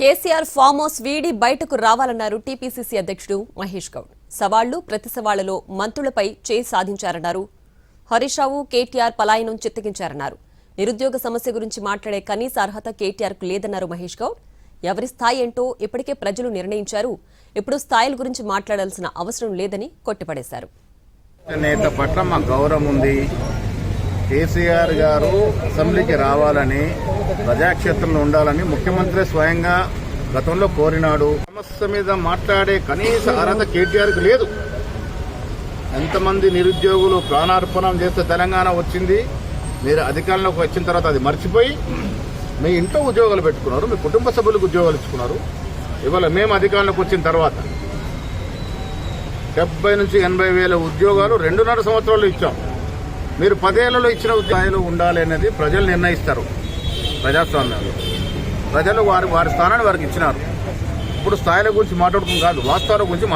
KCR farm house వీడి బయటకు రావాలన్నారు TPCC అధ్యక్షుడు మహేష్ గౌడ్. సవాళ్లు ప్రతి సవాళ్లలో మంత్రులపై చేయి సాధించారన్నారు. హరీష్ రావు కేటీఆర్ పలాయనం చిత్తగించారన్నారు. నిరుద్యోగ సమస్య గురించి మాట్లాడే కనీస అర్హత కేటీఆర్కు లేదన్నారు మహేష్ గౌడ్. ఎవరి స్థాయి ఏంటో ఇప్పటికే ప్రజలు నిర్ణయించారు. ఇప్పుడు స్థాయిల గురించి మాట్లాడాల్సిన అవసరం లేదని కొట్టిపడేశారు. నేత పట్ల మా గౌరవం ఉంది. కేసీఆర్ గారు అసెంబ్లీకి రావాలని, ప్రజాక్షేత్రంలో ఉండాలని ముఖ్యమంత్రి స్వయంగా గతంలో కోరినాడు. సమస్య మీద మాట్లాడే కనీస అర్హత కేటీఆర్కి లేదు. ఎంతమంది నిరుద్యోగులు ప్రాణార్పణం చేస్తే తెలంగాణ వచ్చింది. మీరు అధికారంలోకి వచ్చిన తర్వాత అది మర్చిపోయి మీ ఇంట్లో ఉద్యోగాలు పెట్టుకున్నారు, మీ కుటుంబ సభ్యులకు ఉద్యోగాలు ఇచ్చుకున్నారు. ఇవాళ మేము అధికారంలోకి వచ్చిన తర్వాత 70 నుంచి 80 వేల ఉద్యోగాలు 2.5 సంవత్సరాలు ఇచ్చాం. మీరు 10 ఏళ్లలో ఇచ్చిన ఉద్యోగాలు ఉండాలి అనేది ప్రజలు నిర్ణయిస్తారు. ప్రజాస్వామ్యంలో ప్రజలు వారి స్థానాన్ని వారికి ఇచ్చినారు. ఇప్పుడు స్థాయిల గురించి మాట్లాడుకుని కాదు, వాస్తవాల గురించి